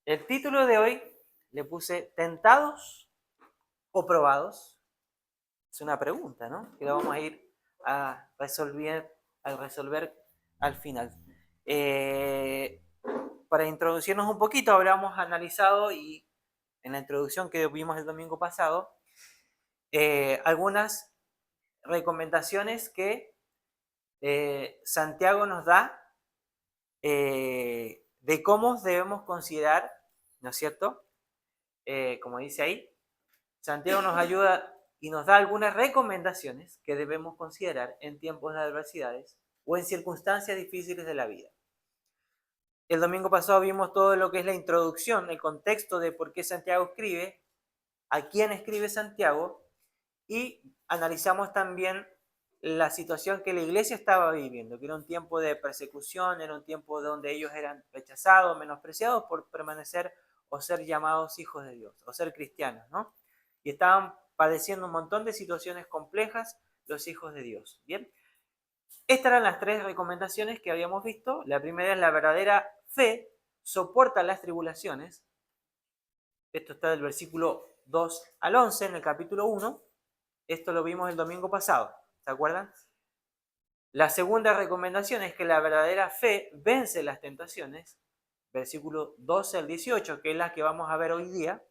El título de hoy le puse ¿tentados o probados? Es una pregunta, ¿no? Que la vamos a ir a resolver al final. Eh, para introducirnos un poquito, habíamos analizado y en la introducción que vimos el domingo pasado, algunas recomendaciones que Santiago nos da de cómo debemos considerar, ¿no es cierto? Como dice ahí, Santiago nos ayuda y nos da algunas recomendaciones que debemos considerar en tiempos de adversidades o en circunstancias difíciles de la vida. El domingo pasado vimos todo lo que es la introducción, el contexto de por qué Santiago escribe, a quién escribe Santiago, y analizamos también la situación que la iglesia estaba viviendo, que era un tiempo de persecución, era un tiempo donde ellos eran rechazados, menospreciados por permanecer o ser llamados hijos de Dios, o ser cristianos, ¿no? Y estaban padeciendo un montón de situaciones complejas los hijos de Dios. Bien, estas eran las tres recomendaciones que habíamos visto. La primera es: la verdadera fe soporta las tribulaciones. Esto está del versículo 2 al 11 en el capítulo 1. Esto lo vimos el domingo pasado, ¿se acuerdan? La segunda recomendación es que la verdadera fe vence las tentaciones, versículo 12 al 18, que es la que vamos a ver hoy día.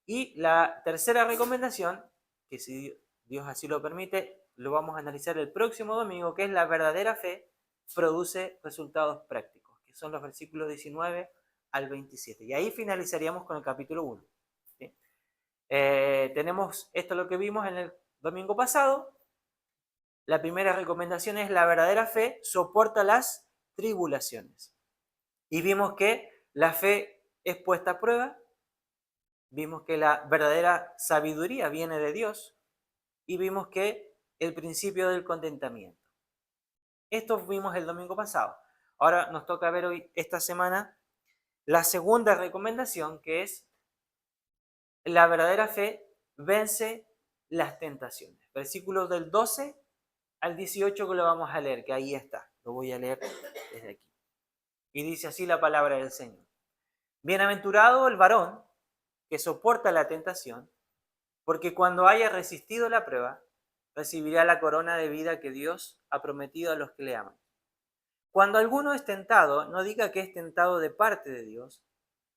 Y la tercera recomendación, que si Dios así lo permite, lo vamos a analizar el próximo domingo, que es: la verdadera fe produce resultados prácticos, que son los versículos 19 al 27. Y ahí finalizaríamos con el capítulo 1. ¿Sí? Tenemos esto lo que vimos en el domingo pasado. La primera recomendación es: la verdadera fe soporta las tribulaciones. Y vimos que la fe es puesta a prueba, vimos que la verdadera sabiduría viene de Dios y vimos que el principio del contentamiento. Esto vimos el domingo pasado. Ahora nos toca ver hoy, esta semana, la segunda recomendación, que es: la verdadera fe vence las tentaciones. Versículos del 12 al 18 que lo vamos a leer, que ahí está. Lo voy a leer desde aquí. Y dice así la palabra del Señor: Bienaventurado el varón que soporta la tentación, porque cuando haya resistido la prueba, recibirá la corona de vida que Dios ha prometido a los que le aman. Cuando alguno es tentado, no diga que es tentado de parte de Dios,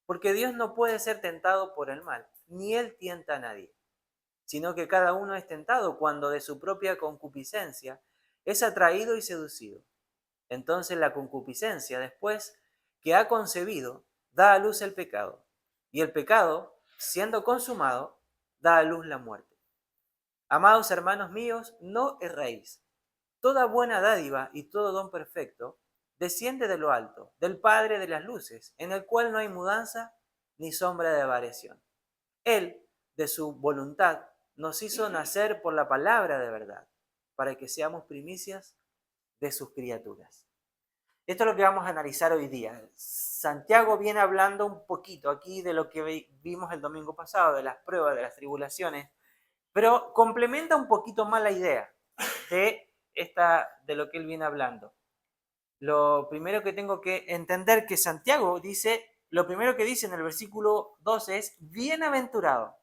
porque Dios no puede ser tentado por el mal, ni Él tienta a nadie, sino que cada uno es tentado cuando de su propia concupiscencia es atraído y seducido. Entonces la concupiscencia, después que ha concebido, da a luz el pecado, y el pecado, siendo consumado, da a luz la muerte. Amados hermanos míos, no erréis. Toda buena dádiva y todo don perfecto desciende de lo alto, del Padre de las luces, en el cual no hay mudanza ni sombra de variación. Él, de su voluntad, nos hizo nacer por la palabra de verdad, para que seamos primicias de sus criaturas. Esto es lo que vamos a analizar hoy día. Santiago viene hablando un poquito aquí de lo que vimos el domingo pasado, de las pruebas, de las tribulaciones, pero complementa un poquito más la idea de lo que él viene hablando. Lo primero que tengo que entender que Santiago dice, lo primero que dice en el versículo 12 es: bienaventurado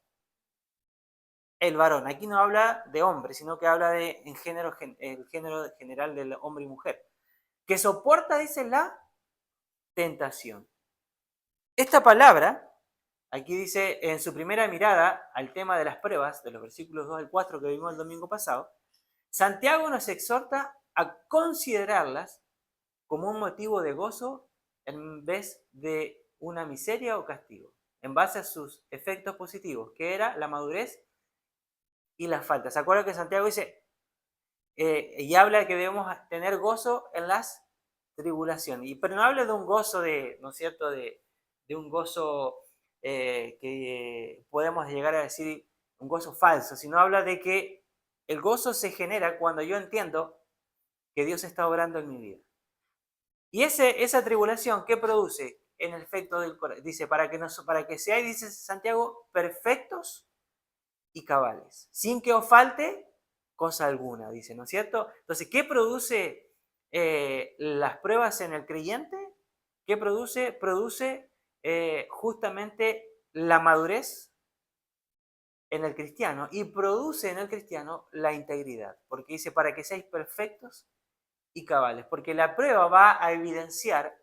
el varón. Aquí no habla de hombre, sino que habla de el género general del hombre y mujer, que soporta, dice, la tentación. Esta palabra, aquí dice, en su primera mirada al tema de las pruebas, de los versículos 2 al 4 que vimos el domingo pasado, Santiago nos exhorta a considerarlas como un motivo de gozo en vez de una miseria o castigo, en base a sus efectos positivos, que era la madurez y las faltas. ¿Se acuerdan que Santiago dice, y habla de que debemos tener gozo en las tribulaciones? Pero no habla de un gozo ¿no es cierto?, de un gozo que podemos llegar a decir un gozo falso, sino habla de que el gozo se genera cuando yo entiendo que Dios está obrando en mi vida. Y esa tribulación, ¿qué produce? En el efecto del corazón. Dice, para que seáis, dice Santiago, perfectos y cabales, sin que os falte cosa alguna, dice, ¿no es cierto? Entonces, ¿qué produce las pruebas en el creyente? ¿Qué produce? Produce justamente la madurez en el cristiano y produce en el cristiano la integridad, porque dice para que seáis perfectos y cabales, porque la prueba va a evidenciar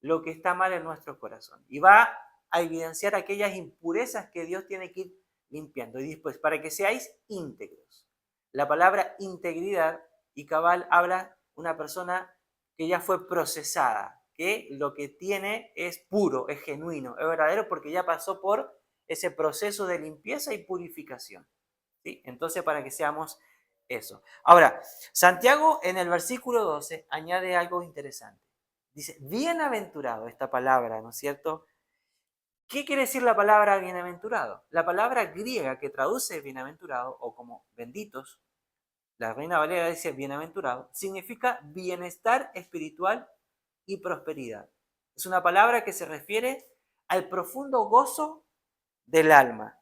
lo que está mal en nuestro corazón y va a evidenciar aquellas impurezas que Dios tiene que ir limpiando. Y después, para que seáis íntegros. La palabra integridad y cabal habla una persona que ya fue procesada, que lo que tiene es puro, es genuino, es verdadero, porque ya pasó por ese proceso de limpieza y purificación. ¿Sí? Entonces, para que seamos eso. Ahora, Santiago en el versículo 12 añade algo interesante. Dice, bienaventurado, esta palabra, ¿no es cierto? ¿Qué quiere decir la palabra bienaventurado? La palabra griega que traduce bienaventurado, o como benditos, la Reina Valera dice bienaventurado, significa bienestar espiritual y prosperidad. Es una palabra que se refiere al profundo gozo del alma.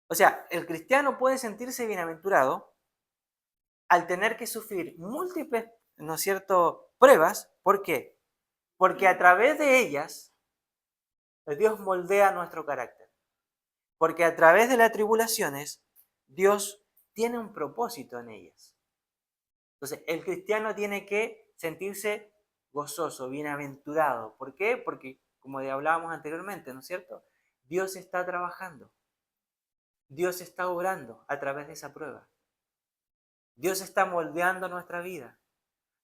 O sea, el cristiano puede sentirse bienaventurado al tener que sufrir múltiples, ¿no es cierto?, pruebas. ¿Por qué? Porque a través de ellas Dios moldea nuestro carácter. Porque a través de las tribulaciones Dios tiene un propósito en ellas. Entonces, el cristiano tiene que sentirse gozoso, bienaventurado. ¿Por qué? Porque, como hablábamos anteriormente, ¿no es cierto? Dios está trabajando. Dios está obrando a través de esa prueba. Dios está moldeando nuestra vida.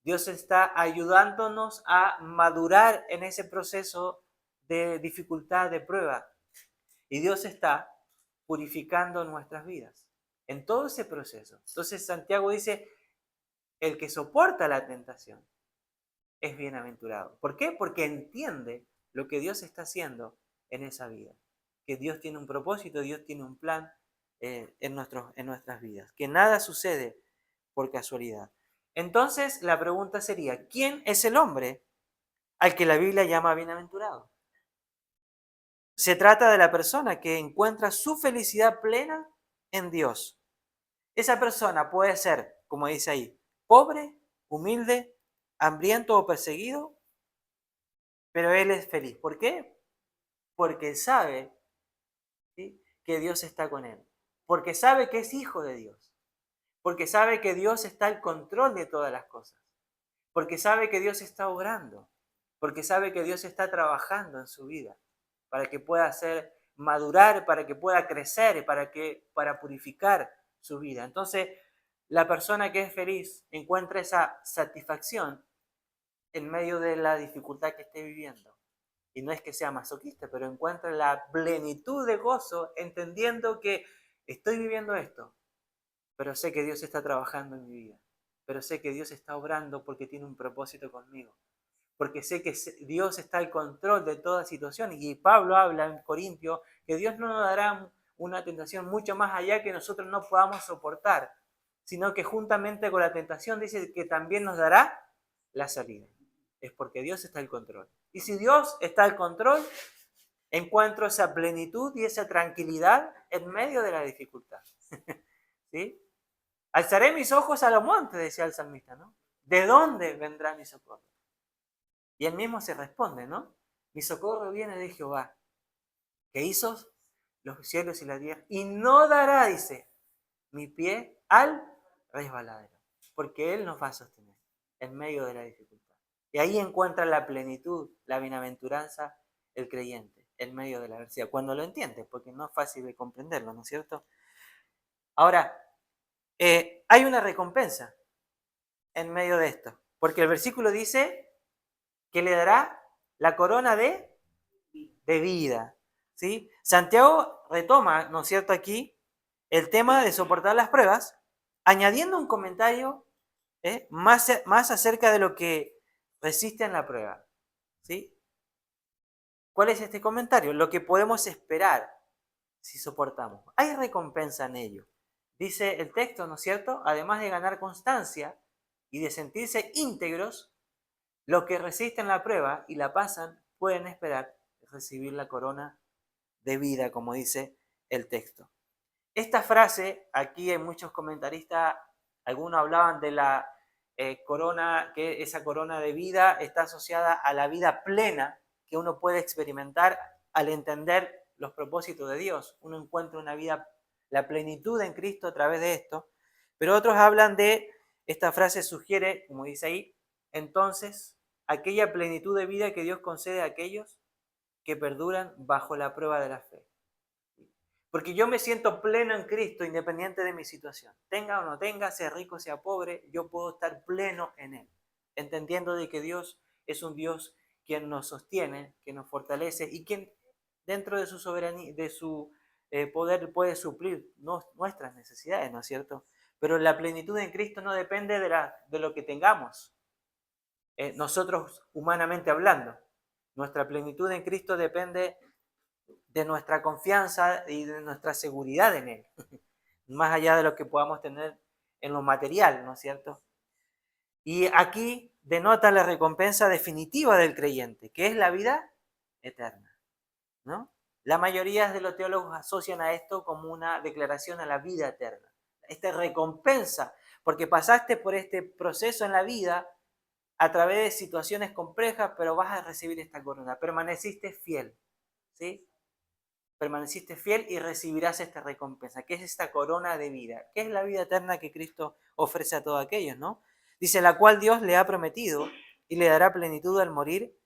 Dios está ayudándonos a madurar en ese proceso de dificultad, de prueba. Y Dios está purificando nuestras vidas en todo ese proceso. Entonces Santiago dice, el que soporta la tentación es bienaventurado. ¿Por qué? Porque entiende lo que Dios está haciendo en esa vida. Que Dios tiene un propósito, Dios tiene un plan en nuestras vidas. Que nada sucede por casualidad. Entonces la pregunta sería, ¿quién es el hombre al que la Biblia llama bienaventurado? Se trata de la persona que encuentra su felicidad plena en Dios. Esa persona puede ser, como dice ahí, pobre, humilde, hambriento o perseguido, pero él es feliz. ¿Por qué? Porque sabe, ¿sí?, que Dios está con él. Porque sabe que es hijo de Dios. Porque sabe que Dios está al control de todas las cosas. Porque sabe que Dios está obrando. Porque sabe que Dios está trabajando en su vida para que pueda hacer madurar, para que pueda crecer, para purificar su vida. Entonces, la persona que es feliz encuentra esa satisfacción en medio de la dificultad que esté viviendo. Y no es que sea masoquista, pero encuentra la plenitud de gozo entendiendo que estoy viviendo esto, pero sé que Dios está trabajando en mi vida. Pero sé que Dios está obrando porque tiene un propósito conmigo. Porque sé que Dios está al control de toda situación. Y Pablo habla en Corintios que Dios no nos dará una tentación mucho más allá que nosotros no podamos soportar, sino que juntamente con la tentación dice que también nos dará la salida. Es porque Dios está al control. Y si Dios está al control, encuentro esa plenitud y esa tranquilidad en medio de la dificultad. ¿Sí? Alzaré mis ojos a los montes, decía el salmista, ¿no? ¿De dónde vendrá mi socorro? Y él mismo se responde, ¿no? Mi socorro viene de Jehová, que hizo los cielos y la tierra, y no dará, dice, mi pie al resbaladero, porque Él nos va a sostener en medio de la dificultad. Y ahí encuentra la plenitud, la bienaventuranza, el creyente, en medio de la adversidad, cuando lo entiende, porque no es fácil de comprenderlo, ¿no es cierto? Ahora, hay una recompensa en medio de esto, porque el versículo dice que le dará la corona de vida, ¿sí? Santiago retoma, ¿no es cierto?, aquí el tema de soportar las pruebas, añadiendo un comentario más acerca de lo que resiste en la prueba, ¿sí? ¿Cuál es este comentario? Lo que podemos esperar si soportamos. Hay recompensa en ello. Dice el texto, ¿no es cierto? Además de ganar constancia y de sentirse íntegros, los que resisten la prueba y la pasan pueden esperar recibir la corona de vida, como dice el texto. Esta frase, aquí hay muchos comentaristas, algunos hablaban de la corona, que esa corona de vida está asociada a la vida plena que uno puede experimentar al entender los propósitos de Dios. Uno encuentra una vida, la plenitud en Cristo a través de esto, pero otros hablan de, esta frase sugiere, como dice ahí, entonces, aquella plenitud de vida que Dios concede a aquellos que perduran bajo la prueba de la fe. Porque yo me siento pleno en Cristo independiente de mi situación. Tenga o no tenga, sea rico o sea pobre, yo puedo estar pleno en Él. Entendiendo de que Dios es un Dios quien nos sostiene, que nos fortalece y quien dentro de su soberanía, de su poder puede suplir nuestras necesidades, ¿no es cierto? Pero la plenitud en Cristo no depende de lo que tengamos, nosotros humanamente hablando. Nuestra plenitud en Cristo depende de nuestra confianza y de nuestra seguridad en Él, más allá de lo que podamos tener en lo material, ¿no es cierto? Y aquí denota la recompensa definitiva del creyente, que es la vida eterna, ¿no? La mayoría de los teólogos asocian a esto como una declaración a la vida eterna. Esta recompensa, porque pasaste por este proceso en la vida a través de situaciones complejas, pero vas a recibir esta corona. Permaneciste fiel, ¿sí? Permaneciste fiel y recibirás esta recompensa, que es esta corona de vida, que es la vida eterna que Cristo ofrece a todos aquellos, ¿no? Dice, la cual Dios le ha prometido y le dará plenitud al morir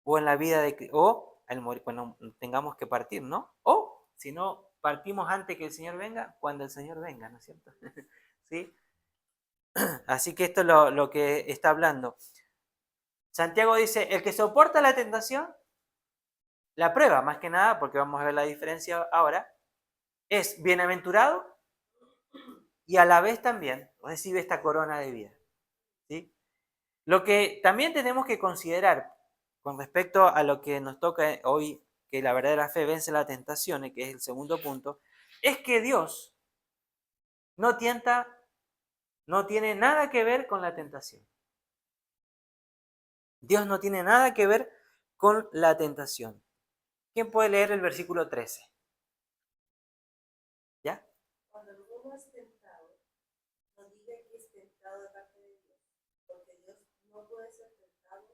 o en la vida de o al morir cuando tengamos que partir, ¿no? O si no partimos antes que el Señor venga, cuando el Señor venga, ¿no es cierto? ¿Sí? Así que esto es lo que está hablando. Santiago dice, el que soporta la tentación, la prueba, más que nada, porque vamos a ver la diferencia ahora, es bienaventurado y a la vez también recibe esta corona de vida, ¿sí? Lo que también tenemos que considerar con respecto a lo que nos toca hoy, que la verdadera fe vence la tentación, que es el segundo punto, es que Dios no tienta, no tiene nada que ver con la tentación. Dios no tiene nada que ver con la tentación. ¿Quién puede leer el versículo 13? ¿Ya? Cuando alguno es tentado, no diga que es tentado de parte de Dios, porque Dios no puede ser tentado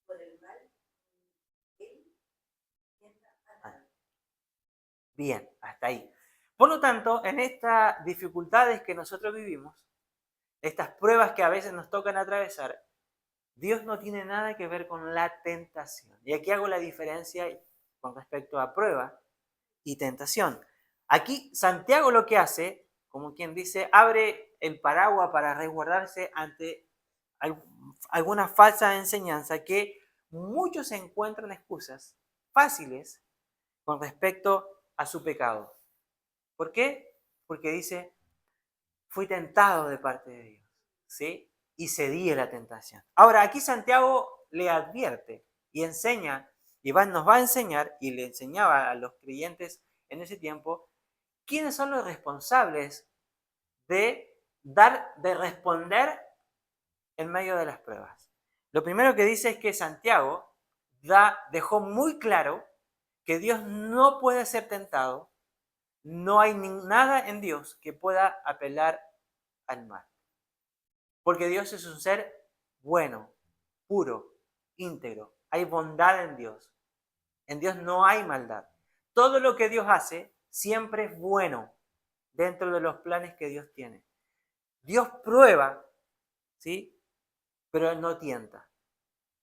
por el mal, ni él tienta a nadie. Bien, hasta ahí. Por lo tanto, en estas dificultades que nosotros vivimos, estas pruebas que a veces nos tocan atravesar, Dios no tiene nada que ver con la tentación. Y aquí hago la diferencia con respecto a prueba y tentación. Aquí Santiago lo que hace, como quien dice, abre el paraguas para resguardarse ante alguna falsa enseñanza que muchos encuentran excusas fáciles con respecto a su pecado. ¿Por qué? Porque dice, fui tentado de parte de Dios, ¿sí? Y cedí a la tentación. Ahora, aquí Santiago le advierte y enseña, nos va a enseñar, y le enseñaba a los creyentes en ese tiempo, quiénes son los responsables de responder en medio de las pruebas. Lo primero que dice es que Santiago dejó muy claro que Dios no puede ser tentado, no hay nada en Dios que pueda apelar al mal. Porque Dios es un ser bueno, puro, íntegro. Hay bondad en Dios. En Dios no hay maldad. Todo lo que Dios hace siempre es bueno dentro de los planes que Dios tiene. Dios prueba, ¿sí? Pero Él no tienta.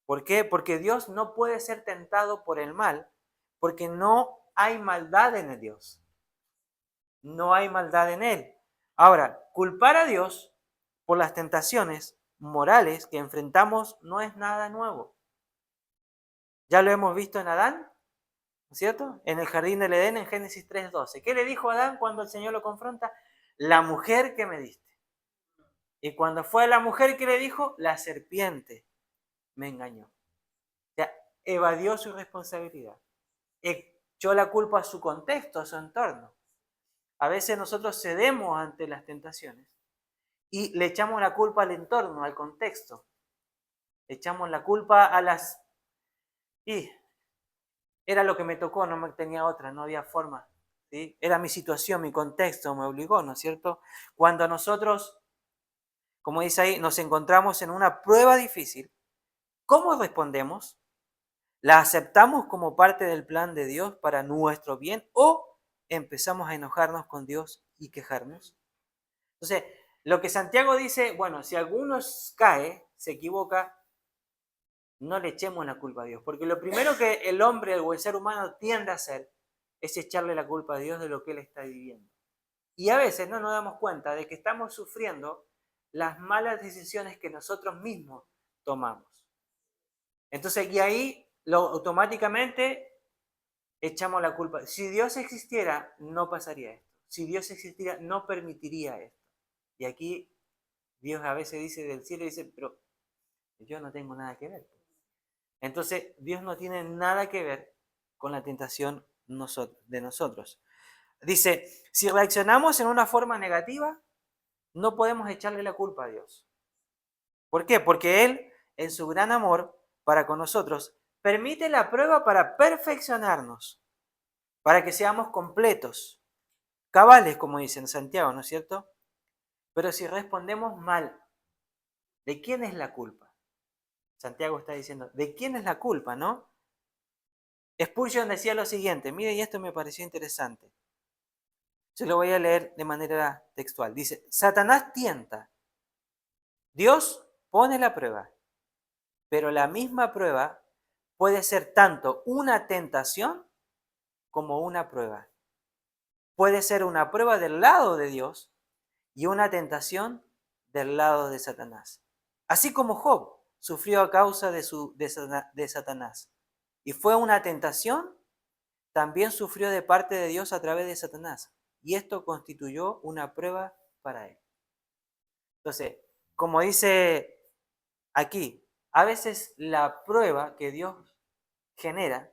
¿Por qué? Porque Dios no puede ser tentado por el mal, porque no hay maldad en el Dios. No hay maldad en Él. Ahora, culpar a Dios por las tentaciones morales que enfrentamos no es nada nuevo. Ya lo hemos visto en Adán, ¿no es cierto? En el jardín del Edén, en Génesis 3:12. ¿Qué le dijo a Adán cuando el Señor lo confronta? La mujer que me diste. Y cuando fue la mujer que le dijo, la serpiente me engañó. O sea, evadió su responsabilidad. Echó la culpa a su contexto, a su entorno. A veces nosotros cedemos ante las tentaciones y le echamos la culpa al entorno, al contexto. Le echamos la culpa a las... Y era lo que me tocó, no me tenía otra, no había forma. ¿Sí? Era mi situación, mi contexto, me obligó, ¿no es cierto? Cuando nosotros, como dice ahí, nos encontramos en una prueba difícil, ¿cómo respondemos? ¿La aceptamos como parte del plan de Dios para nuestro bien o empezamos a enojarnos con Dios y quejarnos? Entonces, lo que Santiago dice, bueno, si alguno cae, se equivoca, no le echemos la culpa a Dios, porque lo primero que el hombre o el ser humano tiende a hacer es echarle la culpa a Dios de lo que él está viviendo. Y a veces no nos damos cuenta de que estamos sufriendo las malas decisiones que nosotros mismos tomamos. Entonces, y ahí automáticamente echamos la culpa. Si Dios existiera, no pasaría esto. Si Dios existiera, no permitiría esto. Y aquí Dios a veces dice del cielo, dice, pero yo no tengo nada que ver. Entonces, Dios no tiene nada que ver con la tentación de nosotros. Dice, si reaccionamos en una forma negativa, no podemos echarle la culpa a Dios. ¿Por qué? Porque Él, en su gran amor para con nosotros, permite la prueba para perfeccionarnos, para que seamos completos, cabales, como dice en Santiago, ¿no es cierto? Pero si respondemos mal, ¿de quién es la culpa? Santiago está diciendo, ¿de quién es la culpa, no? Spurgeon decía lo siguiente, mire, y esto me pareció interesante. Se lo voy a leer de manera textual. Dice, Satanás tienta, Dios pone la prueba, pero la misma prueba puede ser tanto una tentación como una prueba. Puede ser una prueba del lado de Dios y una tentación del lado de Satanás. Así como Job sufrió a causa de Satanás y fue una tentación, también sufrió de parte de Dios a través de Satanás. Y esto constituyó una prueba para él. Entonces, como dice aquí, a veces la prueba que Dios genera,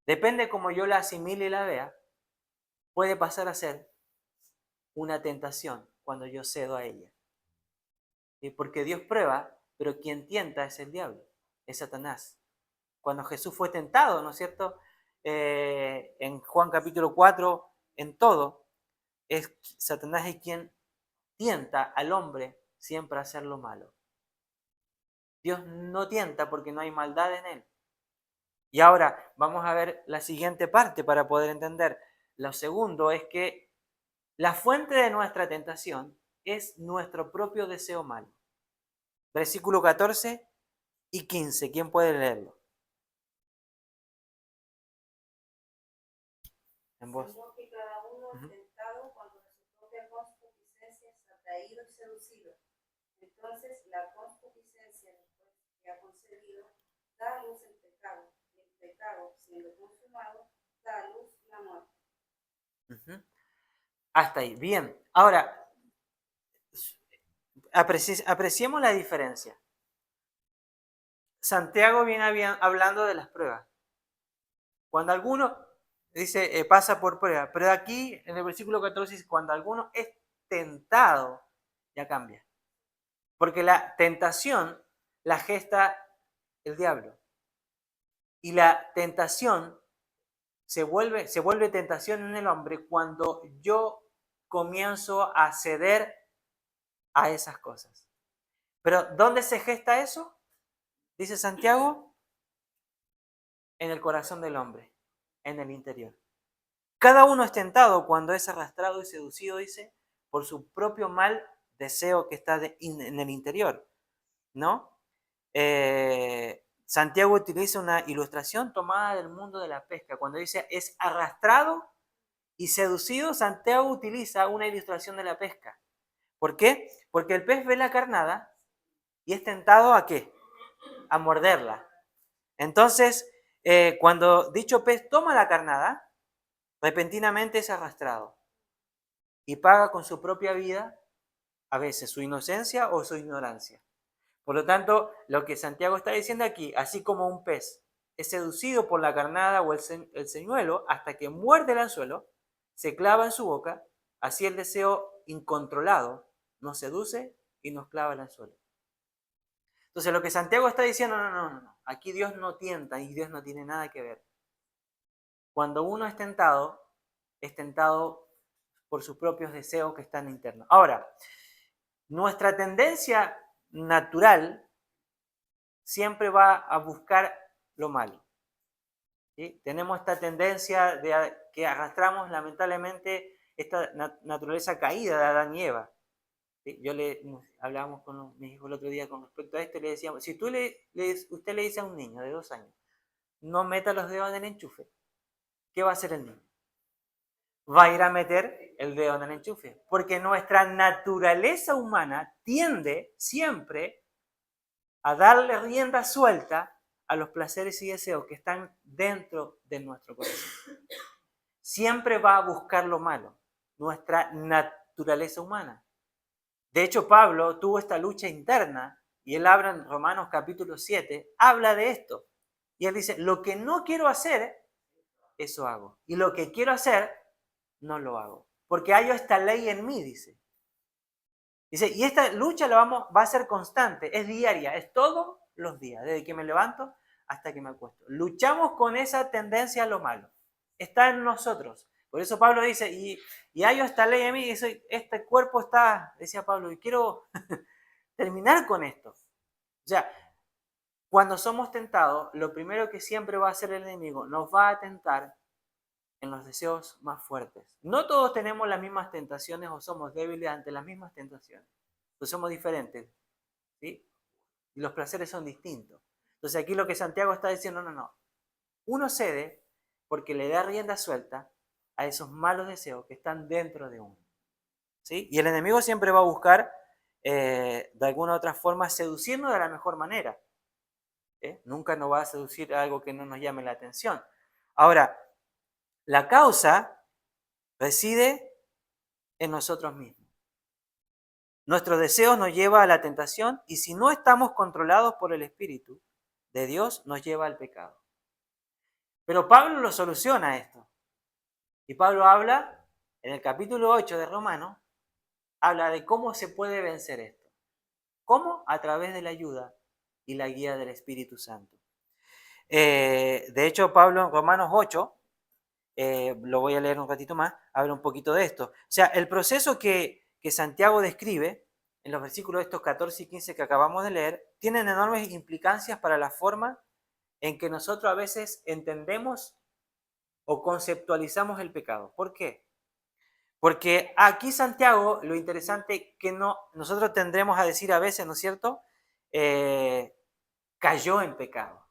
depende como yo la asimile y la vea, puede pasar a ser una tentación cuando yo cedo a ella. Porque Dios prueba, pero quien tienta es el diablo, es Satanás. Cuando Jesús fue tentado, ¿no es cierto? En Juan capítulo 4, en todo, Satanás es quien tienta al hombre siempre a hacer lo malo. Dios no tienta porque no hay maldad en él. Y ahora vamos a ver la siguiente parte para poder entender. Lo segundo es que la fuente de nuestra tentación es nuestro propio deseo malo. Versículo 14 y 15. ¿Quién puede leerlo? En voz. Sino que cada uno es tentado cuando de su propia concupiscencia es atraído y seducido. Entonces la concupiscencia, después que ha concebido, da a luz el pecado. Y el pecado, siendo consumado, da a luz la muerte. Hasta ahí. Bien. Ahora, apreciemos la diferencia. Santiago viene hablando de las pruebas. Cuando alguno dice pasa por prueba, pero aquí en el versículo 14 dice cuando alguno es tentado, ya cambia. Porque la tentación la gesta el diablo. Y la tentación se vuelve tentación en el hombre cuando yo comienzo a ceder a esas cosas. Pero ¿dónde se gesta eso? Dice Santiago, en el corazón del hombre, en el interior. Cada uno es tentado cuando es arrastrado y seducido, dice, por su propio mal deseo que está en el interior, ¿no? Santiago utiliza una ilustración tomada del mundo de la pesca. Cuando dice es arrastrado y seducido, Santiago utiliza una ilustración de la pesca. ¿Por qué? Porque el pez ve la carnada y es tentado ¿a qué? A morderla. Entonces, cuando dicho pez toma la carnada, repentinamente es arrastrado y paga con su propia vida, a veces su inocencia o su ignorancia. Por lo tanto, lo que Santiago está diciendo aquí, así como un pez es seducido por la carnada o el señuelo hasta que muerde el anzuelo, se clava en su boca, así el deseo incontrolado nos seduce y nos clava el anzuelo. Entonces, lo que Santiago está diciendo, no. Aquí Dios no tienta y Dios no tiene nada que ver. Cuando uno es tentado por sus propios deseos que están internos. Ahora, nuestra tendencia natural siempre va a buscar lo malo. ¿sí? Tenemos esta tendencia que arrastramos lamentablemente esta naturaleza caída de Adán y Eva. ¿Sí? Hablábamos con mis hijos el otro día con respecto a esto y le decíamos, si usted le dice a un niño de 2 años, no meta los dedos en el enchufe, ¿qué va a hacer el niño? Va a ir a meter el dedo en el enchufe, porque nuestra naturaleza humana tiende siempre a darle rienda suelta a los placeres y deseos que están dentro de nuestro corazón. Siempre va a buscar lo malo, nuestra naturaleza humana. De hecho, Pablo tuvo esta lucha interna y él habla en Romanos capítulo 7, habla de esto. Y él dice, lo que no quiero hacer, eso hago. Y lo que quiero hacer, no lo hago. Porque hay esta ley en mí, dice. Dice, y esta lucha va a ser constante, es diaria, es todos los días, desde que me levanto hasta que me acuesto. Luchamos con esa tendencia a lo malo. Está en nosotros. Por eso Pablo dice, y hay esta ley en mí, este cuerpo está, decía Pablo, y quiero terminar con esto. O sea, cuando somos tentados, lo primero que siempre va a hacer el enemigo, nos va a tentar en los deseos más fuertes. No todos tenemos las mismas tentaciones o somos débiles ante las mismas tentaciones. Pues somos diferentes, ¿sí? Y los placeres son distintos. Entonces aquí lo que Santiago está diciendo, no. Uno cede porque le da rienda suelta a esos malos deseos que están dentro de uno, ¿sí? Y el enemigo siempre va a buscar, de alguna u otra forma, seducirnos de la mejor manera. Nunca nos va a seducir algo que no nos llame la atención. Ahora, la causa reside en nosotros mismos. Nuestros deseos nos llevan a la tentación y si no estamos controlados por el Espíritu de Dios, nos lleva al pecado. Pero Pablo lo soluciona esto. Y Pablo habla, en el capítulo 8 de Romanos, habla de cómo se puede vencer esto. ¿Cómo? A través de la ayuda y la guía del Espíritu Santo. De hecho, Pablo en Romanos 8, lo voy a leer un ratito más, habla un poquito de esto. O sea, el proceso que Santiago describe en los versículos estos 14 y 15 que acabamos de leer, tienen enormes implicancias para la forma en que nosotros a veces entendemos o conceptualizamos el pecado. ¿Por qué? Porque aquí Santiago, lo interesante que nosotros tendremos a decir a veces, ¿no es cierto? Cayó en pecado.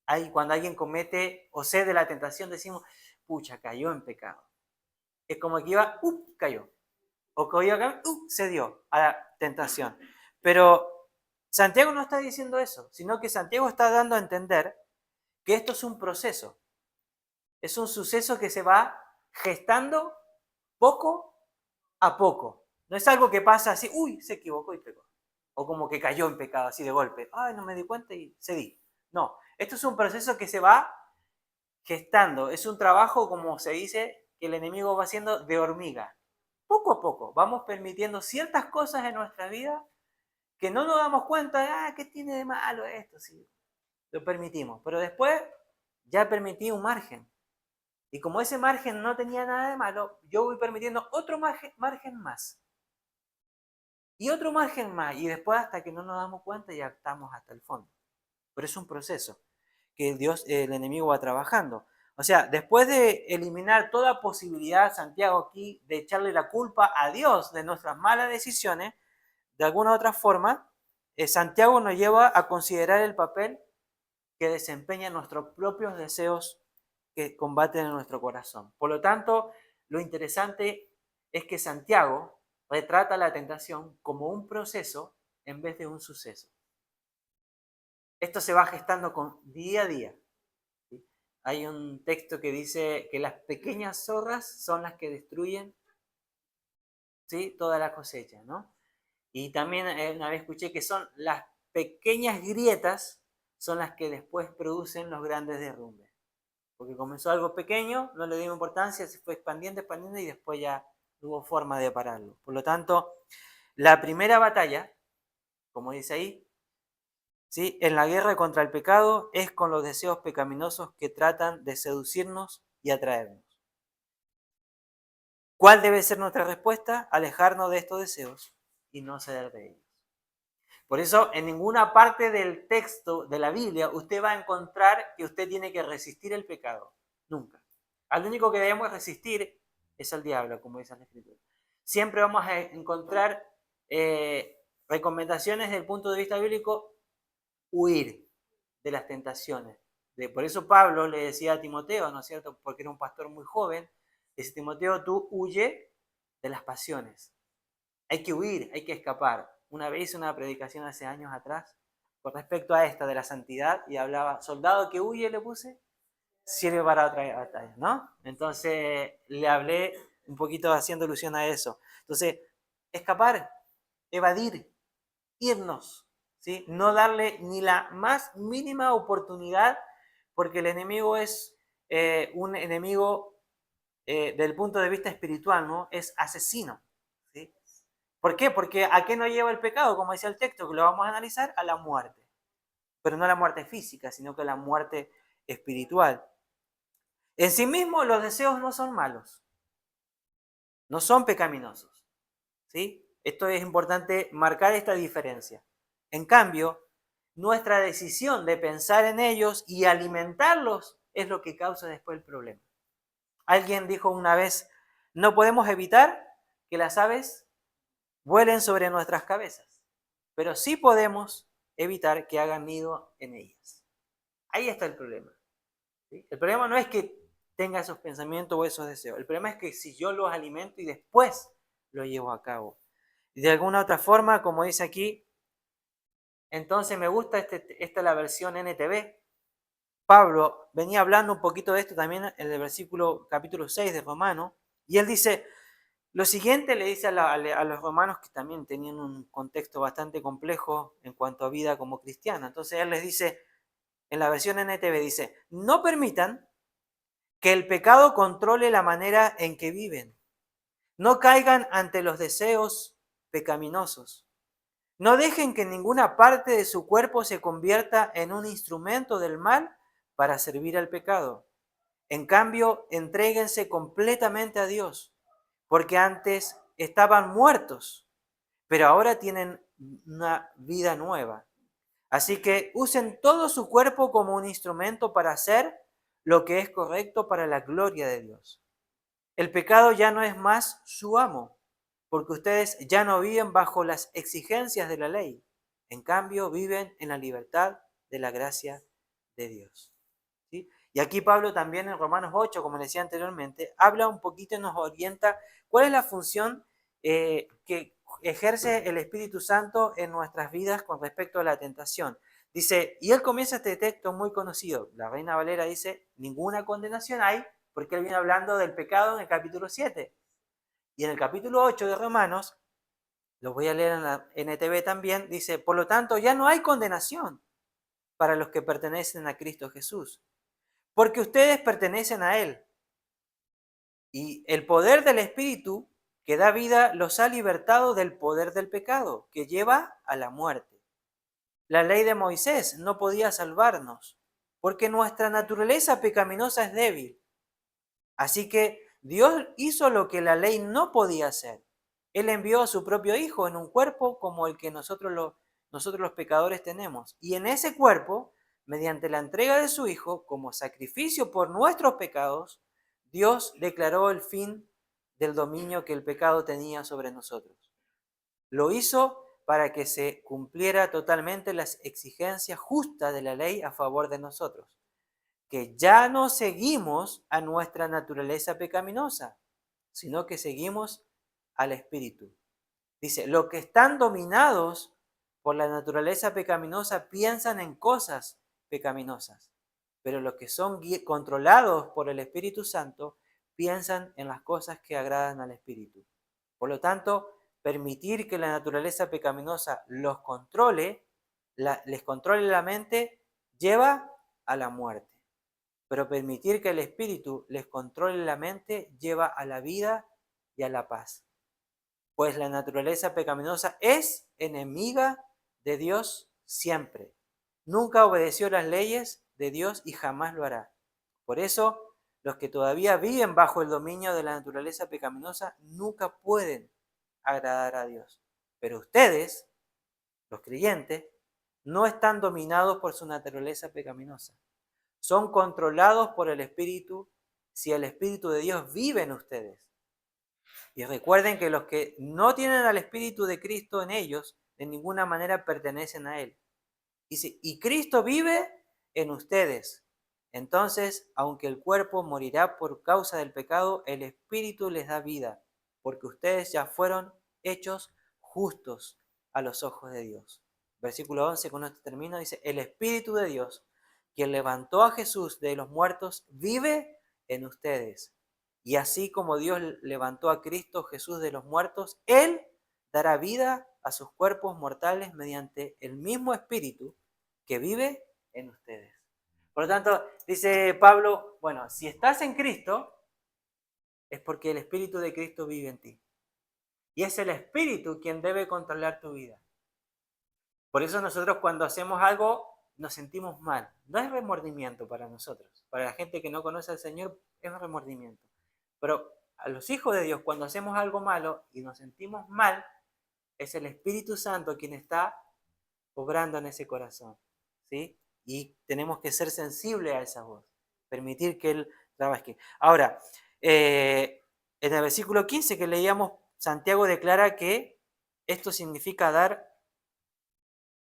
Ahí cuando alguien comete o cede la tentación decimos, pucha, cayó en pecado. Es como que iba, cayó. O que iba, cedió a la tentación. Pero Santiago no está diciendo eso, sino que Santiago está dando a entender que esto es un proceso. Es un suceso que se va gestando poco a poco. No es algo que pasa así, se equivocó y pecó. O como que cayó en pecado así de golpe. No me di cuenta y cedí. No, esto es un proceso que se va gestando. Es un trabajo, como se dice, que el enemigo va haciendo de hormiga. Poco a poco vamos permitiendo ciertas cosas en nuestra vida que no nos damos cuenta, ¿qué tiene de malo esto? Sí, lo permitimos. Pero después ya permití un margen. Y como ese margen no tenía nada de malo, yo voy permitiendo otro margen más. Y otro margen más. Y después hasta que no nos damos cuenta ya estamos hasta el fondo. Pero es un proceso que el enemigo va trabajando. O sea, después de eliminar toda posibilidad, Santiago aquí, de echarle la culpa a Dios de nuestras malas decisiones, de alguna u otra forma, Santiago nos lleva a considerar el papel que desempeñan nuestros propios deseos que combaten en nuestro corazón. Por lo tanto, lo interesante es que Santiago retrata la tentación como un proceso en vez de un suceso. Esto se va gestando día a día. ¿Sí? Hay un texto que dice que las pequeñas zorras son las que destruyen, ¿sí?, toda la cosecha, ¿no? Y también una vez escuché que son las pequeñas grietas son las que después producen los grandes derrumbes. Porque comenzó algo pequeño, no le dio importancia, se fue expandiendo y después ya no hubo forma de pararlo. Por lo tanto, la primera batalla, como dice ahí, ¿sí?, en la guerra contra el pecado es con los deseos pecaminosos que tratan de seducirnos y atraernos. ¿Cuál debe ser nuestra respuesta? Alejarnos de estos deseos y no ceder de ellos. Por eso, en ninguna parte del texto de la Biblia usted va a encontrar que usted tiene que resistir el pecado. Nunca. Al único que debemos resistir es al diablo, como dice la Escritura. Siempre vamos a encontrar recomendaciones desde el punto de vista bíblico, huir de las tentaciones. Por eso Pablo le decía a Timoteo, ¿no es cierto? Porque era un pastor muy joven, dice: Timoteo, tú huye de las pasiones. Hay que huir, hay que escapar. Una vez hice una predicación hace años atrás con respecto a esta de la santidad y hablaba: soldado que huye, le puse, sirve para otra batalla, ¿no? Entonces le hablé un poquito haciendo alusión a eso. Entonces, escapar, evadir, irnos, ¿sí? No darle ni la más mínima oportunidad, porque el enemigo es un enemigo del punto de vista espiritual, ¿no? Es asesino, ¿sí? ¿Por qué? Porque ¿a qué nos lleva el pecado? Como dice el texto, que lo vamos a analizar, a la muerte. Pero no a la muerte física, sino que a la muerte espiritual. En sí mismo los deseos no son malos, no son pecaminosos, ¿sí? Esto es importante marcar esta diferencia. En cambio, nuestra decisión de pensar en ellos y alimentarlos es lo que causa después el problema. Alguien dijo una vez: no podemos evitar que las aves vuelen sobre nuestras cabezas, pero sí podemos evitar que hagan nido en ellas. Ahí está el problema, ¿sí? El problema no es que tenga esos pensamientos o esos deseos. El problema es que si yo los alimento y después los llevo a cabo. Y de alguna otra forma, como dice aquí, entonces me gusta esta es la versión NTV. Pablo venía hablando un poquito de esto también en el versículo capítulo 6 de Romanos, y él dice lo siguiente, le dice a los romanos, que también tenían un contexto bastante complejo en cuanto a vida como cristiana. Entonces él les dice, en la versión NTV dice: no permitan que el pecado controle la manera en que viven. No caigan ante los deseos pecaminosos. No dejen que ninguna parte de su cuerpo se convierta en un instrumento del mal para servir al pecado. En cambio, entréguense completamente a Dios, porque antes estaban muertos, pero ahora tienen una vida nueva. Así que usen todo su cuerpo como un instrumento para hacer lo que es correcto para la gloria de Dios. El pecado ya no es más su amo, porque ustedes ya no viven bajo las exigencias de la ley. En cambio, viven en la libertad de la gracia de Dios. ¿Sí? Y aquí Pablo también en Romanos 8, como decía anteriormente, habla un poquito y nos orienta cuál es la función que ejerce el Espíritu Santo en nuestras vidas con respecto a la tentación. Dice, y él comienza este texto muy conocido. La Reina Valera dice: ninguna condenación hay, porque él viene hablando del pecado en el capítulo 7. Y en el capítulo 8 de Romanos, lo voy a leer en la NTV también, dice: por lo tanto, ya no hay condenación para los que pertenecen a Cristo Jesús, porque ustedes pertenecen a Él. Y el poder del Espíritu que da vida los ha libertado del poder del pecado, que lleva a la muerte. La ley de Moisés no podía salvarnos, porque nuestra naturaleza pecaminosa es débil. Así que Dios hizo lo que la ley no podía hacer. Él envió a su propio Hijo en un cuerpo como el que nosotros los pecadores tenemos. Y en ese cuerpo, mediante la entrega de su Hijo como sacrificio por nuestros pecados, Dios declaró el fin del dominio que el pecado tenía sobre nosotros. Lo hizo para que se cumpliera totalmente las exigencias justas de la ley a favor de nosotros, que ya no seguimos a nuestra naturaleza pecaminosa, sino que seguimos al Espíritu. Dice, los que están dominados por la naturaleza pecaminosa piensan en cosas pecaminosas, pero los que son controlados por el Espíritu Santo piensan en las cosas que agradan al Espíritu. Por lo tanto, permitir que la naturaleza pecaminosa los controle, les controle la mente, lleva a la muerte. Pero permitir que el Espíritu les controle la mente lleva a la vida y a la paz. Pues la naturaleza pecaminosa es enemiga de Dios siempre. Nunca obedeció las leyes de Dios y jamás lo hará. Por eso, los que todavía viven bajo el dominio de la naturaleza pecaminosa nunca pueden agradar a Dios. Pero ustedes, los creyentes, no están dominados por su naturaleza pecaminosa. Son controlados por el Espíritu si el Espíritu de Dios vive en ustedes. Y recuerden que los que no tienen al Espíritu de Cristo en ellos, de ninguna manera pertenecen a Él. Dice, y Cristo vive en ustedes. Entonces, aunque el cuerpo morirá por causa del pecado, el Espíritu les da vida, porque ustedes ya fueron hechos justos a los ojos de Dios. Versículo 11, con esto termino, dice, el Espíritu de Dios, quien levantó a Jesús de los muertos, vive en ustedes. Y así como Dios levantó a Cristo Jesús de los muertos, Él dará vida a sus cuerpos mortales mediante el mismo Espíritu que vive en ustedes. Por lo tanto, dice Pablo, bueno, si estás en Cristo, es porque el Espíritu de Cristo vive en ti. Y es el Espíritu quien debe controlar tu vida. Por eso nosotros cuando hacemos algo nos sentimos mal. No es remordimiento para nosotros. Para la gente que no conoce al Señor es un remordimiento. Pero a los hijos de Dios, cuando hacemos algo malo y nos sentimos mal, es el Espíritu Santo quien está obrando en ese corazón, ¿sí? Y tenemos que ser sensibles a esa voz, permitir que Él trabaje. Ahora, en el versículo 15 que leíamos, Santiago declara que esto significa dar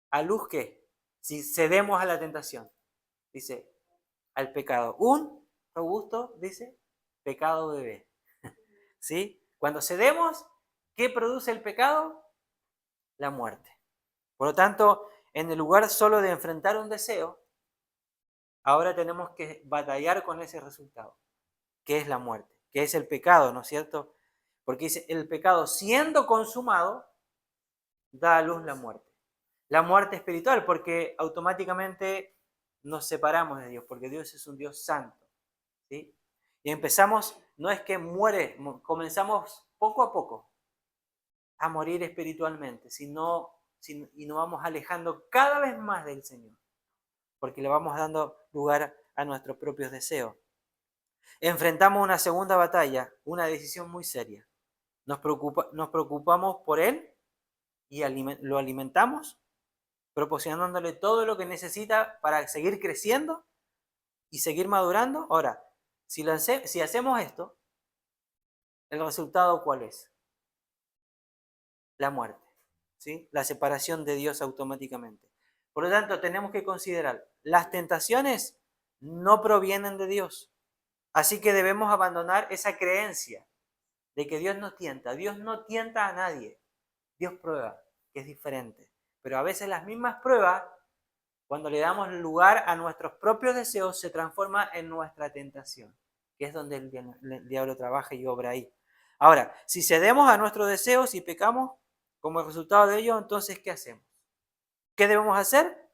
a luz que, si cedemos a la tentación, dice, al pecado. Un robusto, dice, pecado bebé, ¿sí? Cuando cedemos, ¿qué produce el pecado? La muerte. Por lo tanto, en el lugar solo de enfrentar un deseo, ahora tenemos que batallar con ese resultado, que es la muerte, que es el pecado, ¿no es cierto? Porque dice, el pecado siendo consumado, da a luz la muerte. La muerte espiritual, porque automáticamente nos separamos de Dios, porque Dios es un Dios santo, ¿sí? Y empezamos, no es que muere, comenzamos poco a poco a morir espiritualmente, y nos vamos alejando cada vez más del Señor, porque le vamos dando lugar a nuestros propios deseos. Enfrentamos una segunda batalla, una decisión muy seria. Nos preocupamos por Él y lo alimentamos, proporcionándole todo lo que necesita para seguir creciendo y seguir madurando. Ahora, si hacemos esto, ¿el resultado cuál es? La muerte, ¿sí? La separación de Dios automáticamente. Por lo tanto, tenemos que considerar, las tentaciones no provienen de Dios. Así que debemos abandonar esa creencia de que Dios no tienta. Dios no tienta a nadie. Dios prueba, que es diferente. Pero a veces las mismas pruebas, cuando le damos lugar a nuestros propios deseos, se transforma en nuestra tentación, que es donde el diablo trabaja y obra ahí. Ahora, si cedemos a nuestros deseos y pecamos como resultado de ello, entonces, ¿qué hacemos? ¿Qué debemos hacer?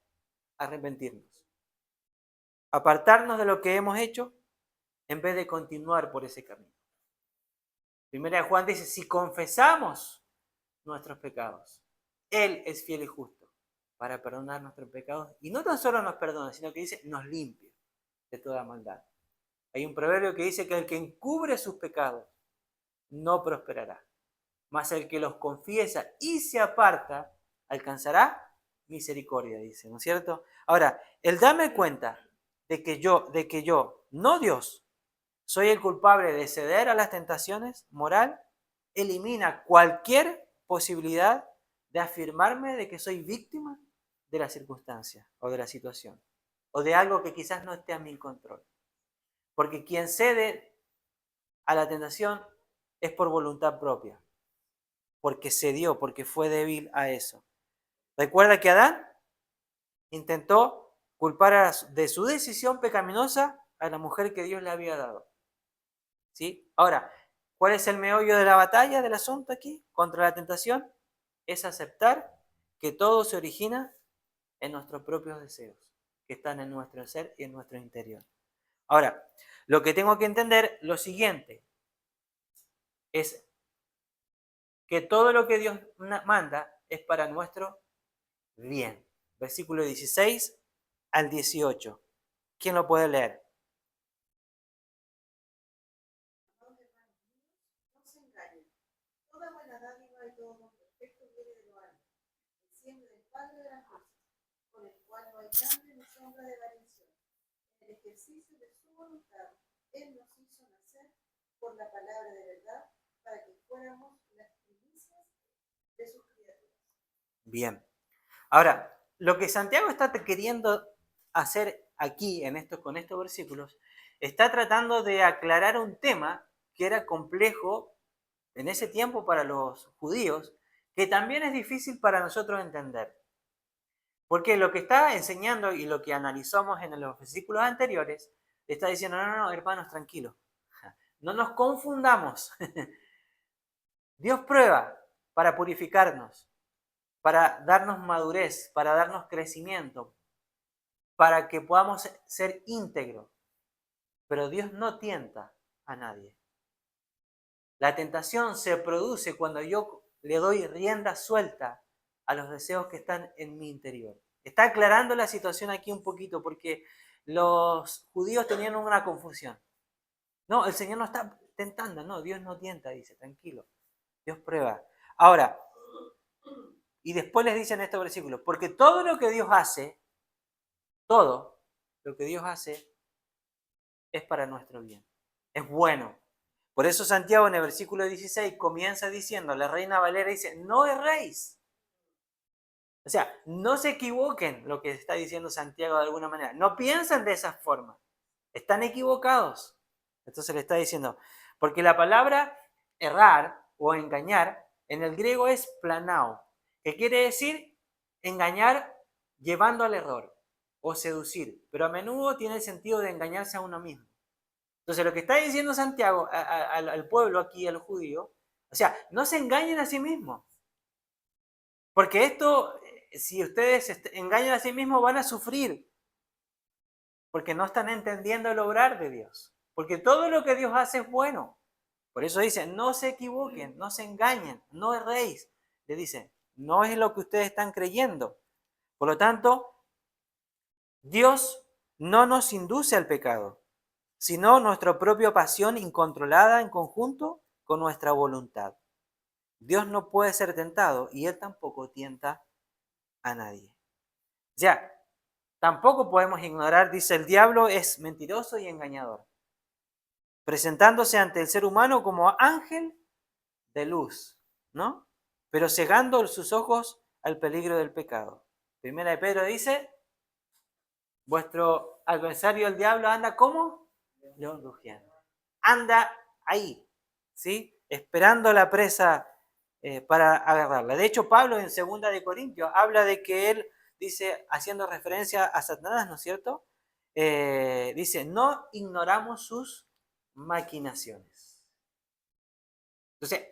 Arrepentirnos. Apartarnos de lo que hemos hecho en vez de continuar por ese camino. Primera de Juan dice, si confesamos nuestros pecados, Él es fiel y justo para perdonar nuestros pecados. Y no tan solo nos perdona, sino que dice, nos limpia de toda maldad. Hay un proverbio que dice que el que encubre sus pecados no prosperará, mas el que los confiesa y se aparta alcanzará misericordia, dice, ¿no es cierto? Ahora, el darme cuenta de que yo, no Dios, soy el culpable de ceder a las tentaciones moral, elimina cualquier posibilidad de afirmarme de que soy víctima de la circunstancia o de la situación o de algo que quizás no esté a mi control. Porque quien cede a la tentación es por voluntad propia, porque cedió, porque fue débil a eso. Recuerda que Adán intentó culpar de su decisión pecaminosa a la mujer que Dios le había dado. ¿Sí? Ahora, ¿cuál es el meollo de la batalla del asunto aquí contra la tentación? Es aceptar que todo se origina en nuestros propios deseos, que están en nuestro ser y en nuestro interior. Ahora, lo que tengo que entender, lo siguiente, es que todo lo que Dios manda es para nuestro bien. Versículo 16 al 18. ¿Quién lo puede leer? No se engañen. Toda buena dádiva y todo don perfecto viene de lo alto, desciende del Padre de las luces, por el cual no hay cambio ni sombra de variación. En el ejercicio de su voluntad, Él nos hizo nacer por la palabra de verdad, para que fuéramos las primicias de sus criaturas. Bien. Ahora, lo que Santiago está queriendo hacer aquí, con estos versículos, está tratando de aclarar un tema que era complejo en ese tiempo para los judíos, que también es difícil para nosotros entender. Porque lo que está enseñando y lo que analizamos en los versículos anteriores, está diciendo, no, hermanos, tranquilos, no nos confundamos. Dios prueba para purificarnos, para darnos madurez, para darnos crecimiento, para que podamos ser íntegros. Pero Dios no tienta a nadie. La tentación se produce cuando yo le doy rienda suelta a los deseos que están en mi interior. Está aclarando la situación aquí un poquito porque los judíos tenían una confusión. No, el Señor no está tentando, no, Dios no tienta, dice, tranquilo. Dios prueba. Ahora, y después les dice en estos versículos, porque todo lo que Dios hace, todo lo que Dios hace es para nuestro bien, es bueno. Por eso Santiago en el versículo 16 comienza diciendo, la Reina Valera dice, no erréis. O sea, no se equivoquen lo que está diciendo Santiago de alguna manera. No piensen de esa forma. Están equivocados. Entonces le está diciendo, porque la palabra errar o engañar en el griego es planao, que quiere decir engañar llevando al error o seducir, pero a menudo tiene el sentido de engañarse a uno mismo. Entonces lo que está diciendo Santiago al pueblo aquí, a los judíos, o sea, no se engañen a sí mismos. Porque esto, si ustedes se engañan a sí mismos, van a sufrir. Porque no están entendiendo el obrar de Dios. Porque todo lo que Dios hace es bueno. Por eso dice, no se equivoquen, no se engañen, no erréis. Le dice, no es lo que ustedes están creyendo. Por lo tanto, Dios no nos induce al pecado, sino nuestra propia pasión incontrolada en conjunto con nuestra voluntad. Dios no puede ser tentado y Él tampoco tienta a nadie. Ya, tampoco podemos ignorar, dice, el diablo es mentiroso y engañador, presentándose ante el ser humano como ángel de luz, ¿no? Pero cegando sus ojos al peligro del pecado. Primera de Pedro dice, vuestro adversario el diablo anda como león rugiente. Anda ahí, ¿sí? Esperando la presa para agarrarla. De hecho, Pablo en 2 de Corintios habla de que él dice, haciendo referencia a Satanás, ¿no es cierto? Dice, no ignoramos sus maquinaciones. Entonces,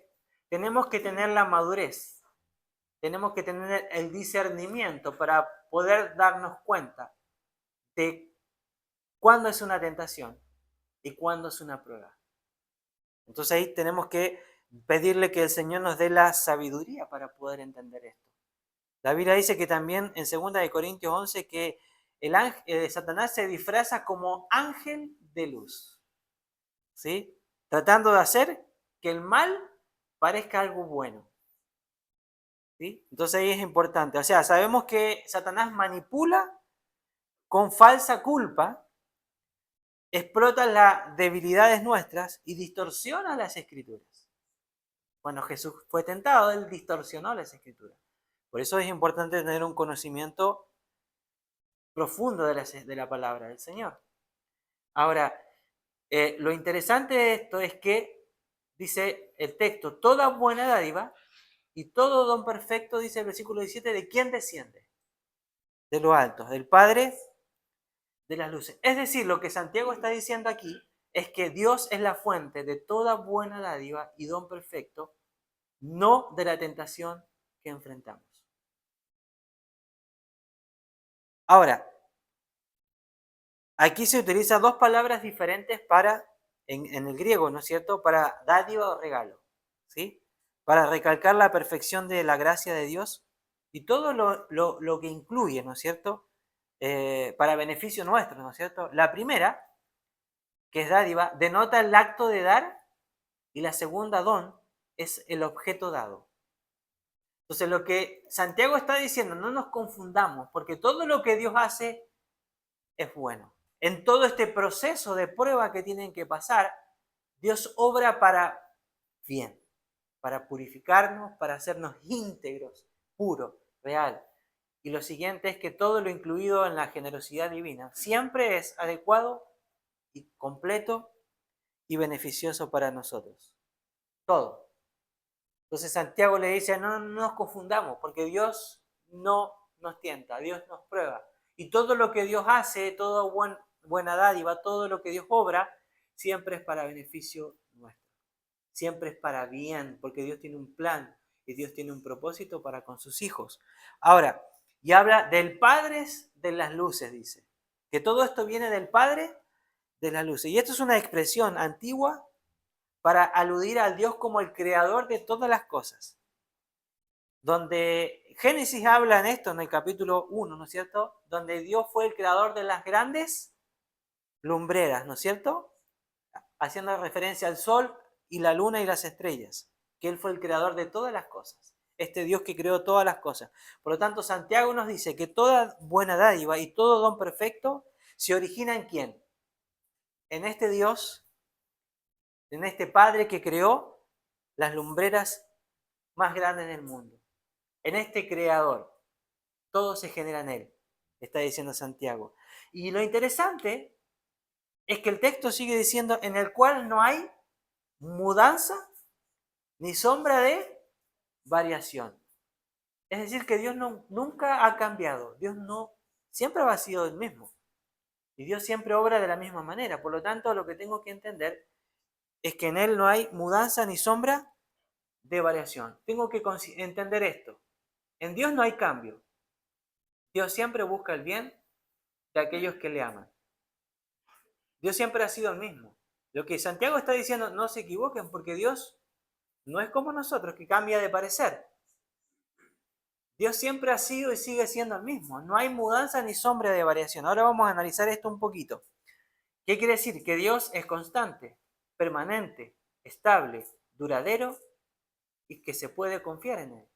tenemos que tener la madurez, tenemos que tener el discernimiento para poder darnos cuenta de cuándo es una tentación y cuándo es una prueba. Entonces ahí tenemos que pedirle que el Señor nos dé la sabiduría para poder entender esto. La Biblia dice que también en 2 de Corintios 11 que el ángel de Satanás se disfraza como ángel de luz, ¿sí? Tratando de hacer que el mal parezca algo bueno, ¿sí? Entonces ahí es importante. O sea, sabemos que Satanás manipula con falsa culpa, explota las debilidades nuestras y distorsiona las escrituras. Cuando Jesús fue tentado, él distorsionó las escrituras. Por eso es importante tener un conocimiento profundo de la palabra del Señor. Ahora, lo interesante de esto es que, dice el texto, toda buena dádiva y todo don perfecto, dice el versículo 17, ¿de quién desciende? De lo alto, del Padre de las luces. Es decir, lo que Santiago está diciendo aquí es que Dios es la fuente de toda buena dádiva y don perfecto, no de la tentación que enfrentamos. Ahora, aquí se utilizan dos palabras diferentes en el griego, ¿no es cierto? Para dádiva o regalo, ¿sí? Para recalcar la perfección de la gracia de Dios y todo lo que incluye, ¿no es cierto? Para beneficio nuestro, ¿no es cierto? La primera, que es dádiva, denota el acto de dar y la segunda, don, es el objeto dado. Entonces lo que Santiago está diciendo, no nos confundamos, porque todo lo que Dios hace es bueno. En todo este proceso de prueba que tienen que pasar, Dios obra para bien, para purificarnos, para hacernos íntegros, puro, real. Y lo siguiente es que todo lo incluido en la generosidad divina siempre es adecuado y completo y beneficioso para nosotros. Todo. Entonces Santiago le dice, no nos confundamos, porque Dios no nos tienta, Dios nos prueba. Y todo lo que Dios hace, toda buena dádiva, todo lo que Dios obra, siempre es para beneficio nuestro. Siempre es para bien, porque Dios tiene un plan y Dios tiene un propósito para con sus hijos. Ahora, y habla del Padre de las luces, dice. Que todo esto viene del Padre de las luces. Y esto es una expresión antigua para aludir al Dios como el creador de todas las cosas. Donde Génesis habla en esto, en el capítulo 1, ¿no es cierto? Donde Dios fue el creador de las grandes lumbreras, ¿no es cierto? Haciendo referencia al sol y la luna y las estrellas, que Él fue el creador de todas las cosas. Este Dios que creó todas las cosas. Por lo tanto, Santiago nos dice que toda buena dádiva y todo don perfecto se origina ¿en quién? En este Dios, en este Padre que creó las lumbreras más grandes del mundo. En este Creador. Todo se genera en Él, está diciendo Santiago. Y lo interesante es que el texto sigue diciendo en el cual no hay mudanza ni sombra de variación. Es decir, que Dios nunca ha cambiado. Dios no, siempre ha sido el mismo. Y Dios siempre obra de la misma manera. Por lo tanto, lo que tengo que entender es que en Él no hay mudanza ni sombra de variación. Tengo que entender esto. En Dios no hay cambio. Dios siempre busca el bien de aquellos que le aman. Dios siempre ha sido el mismo. Lo que Santiago está diciendo, no se equivoquen, porque Dios no es como nosotros, que cambia de parecer. Dios siempre ha sido y sigue siendo el mismo. No hay mudanza ni sombra de variación. Ahora vamos a analizar esto un poquito. ¿Qué quiere decir? Que Dios es constante, permanente, estable, duradero y que se puede confiar en Él.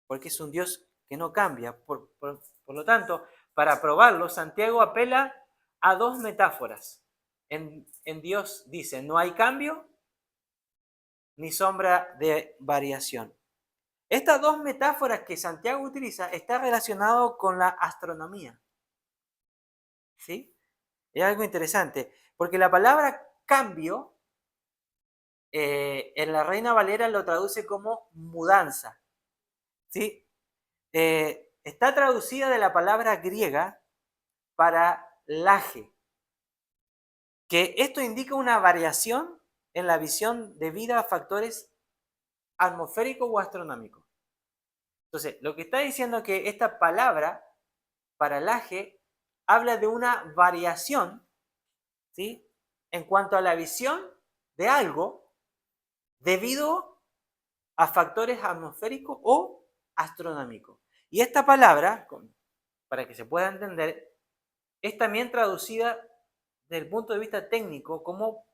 Porque es un Dios que no cambia. Por lo tanto, para probarlo, Santiago apela a dos metáforas. En Dios dice, no hay cambio ni sombra de variación. Estas dos metáforas que Santiago utiliza están relacionadas con la astronomía. ¿Sí? Es algo interesante, porque la palabra cambio en la Reina Valera lo traduce como mudanza. ¿Sí? Está traducida de la palabra griega para laje, que esto indica una variación en la visión debido a factores atmosféricos o astronómicos. Entonces, lo que está diciendo es que esta palabra paralaje habla de una variación, ¿sí?, en cuanto a la visión de algo debido a factores atmosféricos o astronómicos. Y esta palabra, para que se pueda entender, es también traducida desde el punto de vista técnico como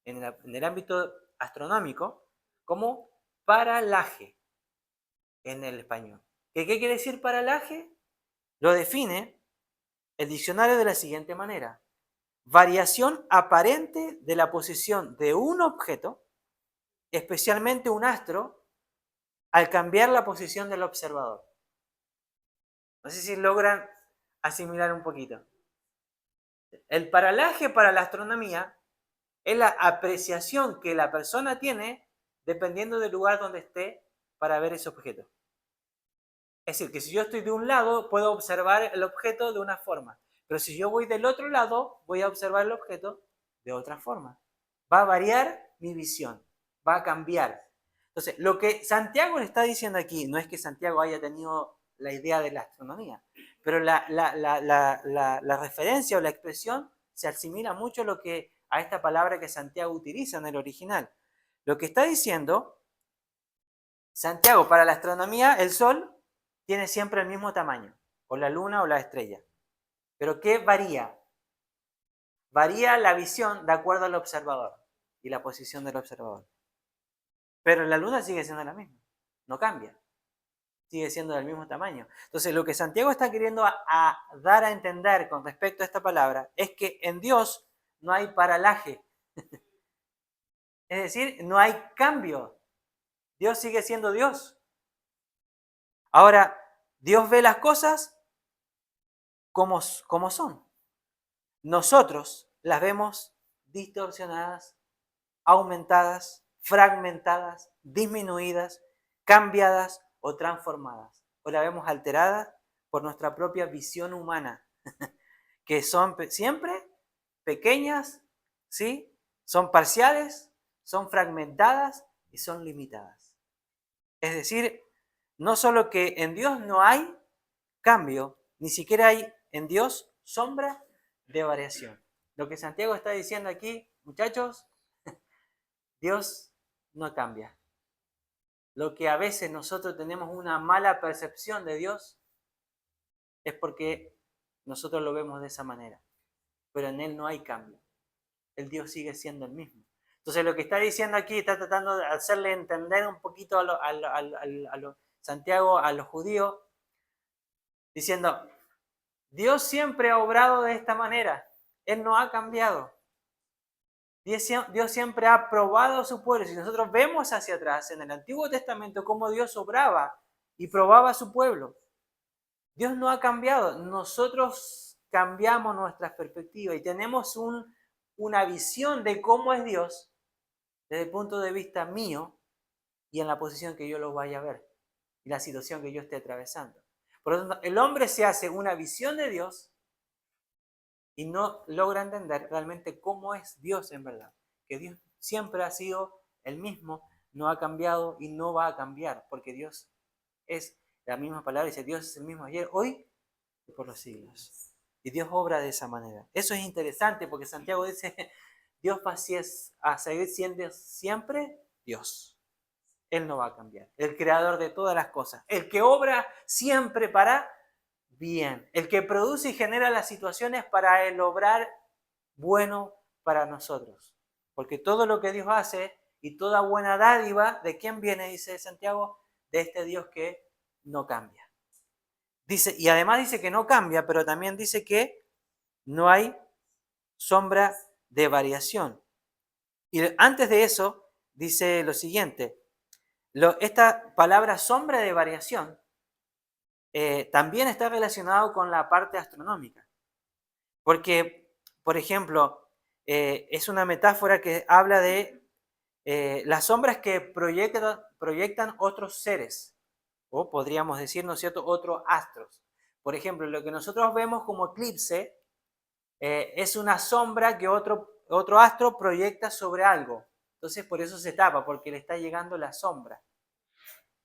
en el ámbito astronómico como paralaje en el español. ¿Qué quiere decir paralaje? Lo define el diccionario de la siguiente manera: variación aparente de la posición de un objeto, especialmente un astro, al cambiar la posición del observador. No sé si logran asimilar un poquito. El paralaje para la astronomía es la apreciación que la persona tiene dependiendo del lugar donde esté para ver ese objeto. Es decir, que si yo estoy de un lado, puedo observar el objeto de una forma. Pero si yo voy del otro lado, voy a observar el objeto de otra forma. Va a variar mi visión, va a cambiar. Entonces, lo que Santiago le está diciendo aquí, no es que Santiago haya tenido la idea de la astronomía, pero la referencia o la expresión se asimila mucho a esta palabra que Santiago utiliza en el original. Lo que está diciendo Santiago, para la astronomía, el Sol tiene siempre el mismo tamaño, o la Luna o la estrella. ¿Pero qué varía? Varía la visión de acuerdo al observador y la posición del observador. Pero la Luna sigue siendo la misma, no cambia. sigue siendo del mismo tamaño. Entonces, lo que Santiago está queriendo a dar a entender con respecto a esta palabra es que en Dios no hay paralaje. Es decir, no hay cambio. Dios sigue siendo Dios. Ahora, Dios ve las cosas como son. Nosotros las vemos distorsionadas, aumentadas, fragmentadas, disminuidas, cambiadas o transformadas. O la vemos alterada por nuestra propia visión humana, que son siempre pequeñas, ¿sí? Son parciales, son fragmentadas y son limitadas. Es decir, no solo que en Dios no hay cambio, ni siquiera hay en Dios sombra de variación. Lo que Santiago está diciendo aquí, muchachos, Dios no cambia. Lo que a veces nosotros tenemos una mala percepción de Dios es porque nosotros lo vemos de esa manera. Pero en Él no hay cambio. El Dios sigue siendo el mismo. Entonces lo que está diciendo aquí, está tratando de hacerle entender un poquito a Santiago, a los judíos, diciendo, Dios siempre ha obrado de esta manera. Él no ha cambiado. Dios siempre ha probado a su pueblo. Si nosotros vemos hacia atrás en el Antiguo Testamento cómo Dios obraba y probaba a su pueblo, Dios no ha cambiado. Nosotros cambiamos nuestras perspectivas y tenemos una visión de cómo es Dios desde el punto de vista mío y en la posición que yo lo vaya a ver y la situación que yo esté atravesando. Por lo tanto, el hombre se hace una visión de Dios y no logra entender realmente cómo es Dios en verdad. Que Dios siempre ha sido el mismo, no ha cambiado y no va a cambiar, porque Dios es la misma palabra, dice Dios es el mismo ayer, hoy y por los siglos. Y Dios obra de esa manera. Eso es interesante porque Santiago dice, Dios va a seguir siendo siempre Dios. Él no va a cambiar. El creador de todas las cosas. El que obra siempre para bien. El que produce y genera las situaciones para el obrar bueno para nosotros. Porque todo lo que Dios hace y toda buena dádiva, ¿de quién viene? Dice Santiago, de este Dios que no cambia. Dice, y además dice que no cambia, pero también dice que no hay sombra de variación. Y antes de eso, dice lo siguiente, esta palabra sombra de variación también está relacionado con la parte astronómica. Porque, por ejemplo, es una metáfora que habla de las sombras que proyectan otros seres, o podríamos decir, ¿no es cierto?, otros astros. Por ejemplo, lo que nosotros vemos como eclipse es una sombra que otro astro proyecta sobre algo. Entonces, por eso se tapa, porque le está llegando la sombra.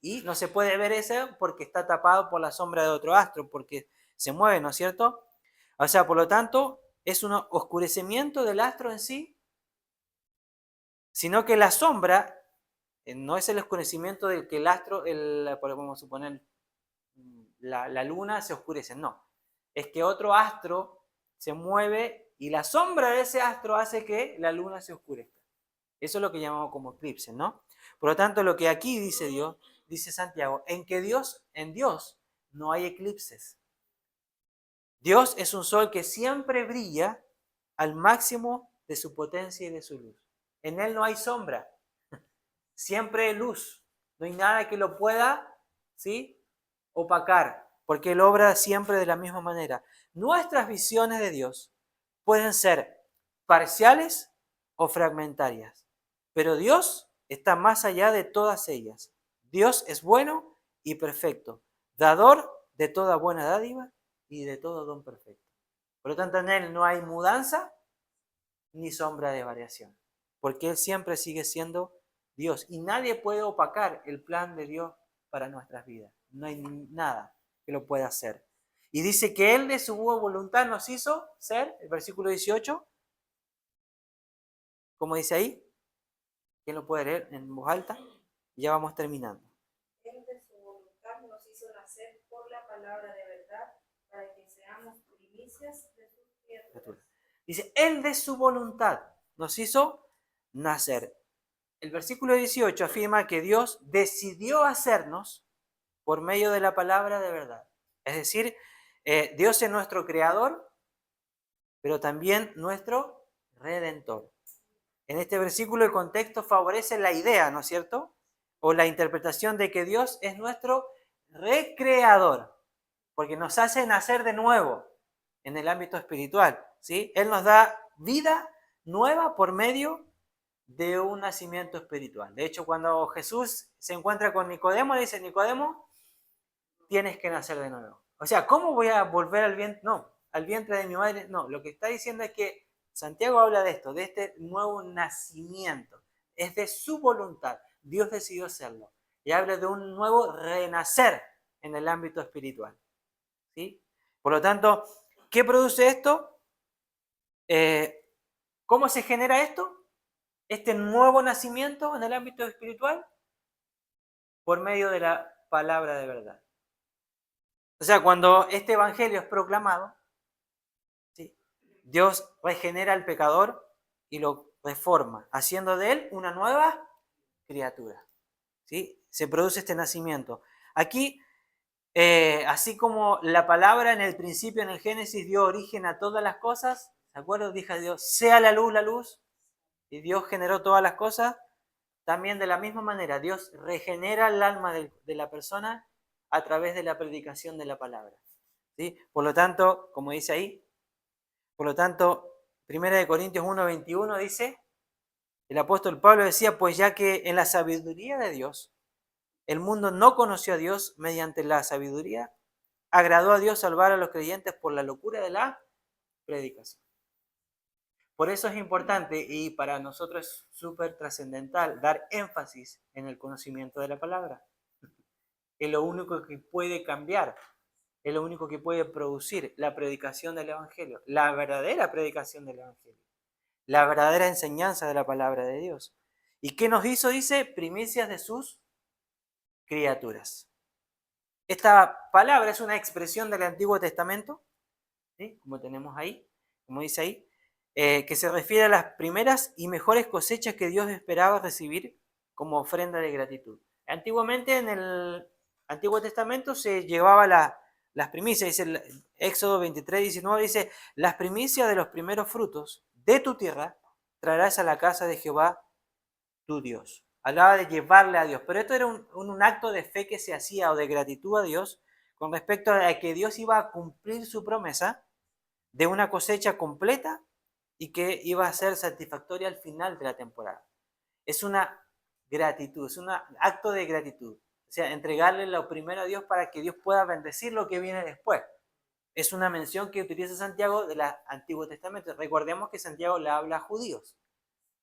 Y no se puede ver ese porque está tapado por la sombra de otro astro, porque se mueve, ¿no es cierto? O sea, por lo tanto, es un oscurecimiento del astro en sí, sino que la sombra no es el oscurecimiento del que el astro, podemos suponer, la luna se oscurece, no. Es que otro astro se mueve y la sombra de ese astro hace que la luna se oscurezca. Eso es lo que llamamos como eclipse, ¿no? Por lo tanto, lo que aquí dice Dios, dice Santiago, en Dios no hay eclipses. Dios es un sol que siempre brilla al máximo de su potencia y de su luz. En Él no hay sombra, siempre hay luz. No hay nada que lo pueda, ¿sí?, opacar, porque Él obra siempre de la misma manera. Nuestras visiones de Dios pueden ser parciales o fragmentarias, pero Dios está más allá de todas ellas. Dios es bueno y perfecto, dador de toda buena dádiva y de todo don perfecto. Por lo tanto, en Él no hay mudanza ni sombra de variación, porque Él siempre sigue siendo Dios y nadie puede opacar el plan de Dios para nuestras vidas. No hay nada que lo pueda hacer. Y dice que Él de su buena voluntad nos hizo ser, el versículo 18, como dice ahí, ¿quién lo puede leer en voz alta? Y ya vamos terminando. Él de su voluntad nos hizo nacer por la palabra de verdad, para que seamos primicias de sus criaturas. Dice, Él de su voluntad nos hizo nacer. El versículo 18 afirma que Dios decidió hacernos por medio de la palabra de verdad. Es decir, Dios es nuestro creador, pero también nuestro redentor. En este versículo el contexto favorece la idea, ¿no es cierto? O la interpretación de que Dios es nuestro recreador, porque nos hace nacer de nuevo en el ámbito espiritual, ¿sí? Él nos da vida nueva por medio de un nacimiento espiritual. De hecho, cuando Jesús se encuentra con Nicodemo, le dice: Nicodemo, tienes que nacer de nuevo. O sea, ¿cómo voy a volver al vientre? No, al vientre de mi madre. No, lo que está diciendo es que Santiago habla de esto, de este nuevo nacimiento. Es de su voluntad. Dios decidió hacerlo. Y habla de un nuevo renacer en el ámbito espiritual. ¿Sí? Por lo tanto, ¿qué produce esto? ¿Cómo se genera esto? Este nuevo nacimiento en el ámbito espiritual, por medio de la palabra de verdad. O sea, cuando este evangelio es proclamado, ¿sí?, Dios regenera al pecador y lo reforma, haciendo de él una nueva criatura. ¿Sí? Se produce este nacimiento. Aquí, así como la palabra en el principio, en el Génesis, dio origen a todas las cosas, ¿de acuerdo? Dijo Dios: sea la luz, y Dios generó todas las cosas. También de la misma manera, Dios regenera el alma de la persona a través de la predicación de la palabra. ¿Sí? Por lo tanto, como dice ahí, por lo tanto, 1 Corintios 1:21 dice, el apóstol Pablo decía: pues ya que en la sabiduría de Dios, el mundo no conoció a Dios, mediante la sabiduría, agradó a Dios salvar a los creyentes por la locura de la predicación. Por eso es importante, y para nosotros es súper trascendental, dar énfasis en el conocimiento de la palabra. Es lo único que puede cambiar, es lo único que puede producir la predicación del Evangelio, la verdadera predicación del Evangelio, la verdadera enseñanza de la palabra de Dios. ¿Y qué nos hizo? Dice: primicias de sus criaturas. Esta palabra es una expresión del Antiguo Testamento, ¿sí?, como tenemos ahí, como dice ahí, que se refiere a las primeras y mejores cosechas que Dios esperaba recibir como ofrenda de gratitud. Antiguamente, en el Antiguo Testamento, se llevaba las primicias. Dice el Éxodo 23:19, dice: las primicias de los primeros frutos de tu tierra traerás a la casa de Jehová tu Dios. Hablaba de llevarle a Dios, pero esto era un acto de fe que se hacía, o de gratitud a Dios, con respecto a que Dios iba a cumplir su promesa de una cosecha completa y que iba a ser satisfactoria al final de la temporada. Es una gratitud, es un acto de gratitud. O sea, entregarle lo primero a Dios para que Dios pueda bendecir lo que viene después. Es una mención que utiliza Santiago del Antiguo Testamento. Recordemos que Santiago le habla a judíos.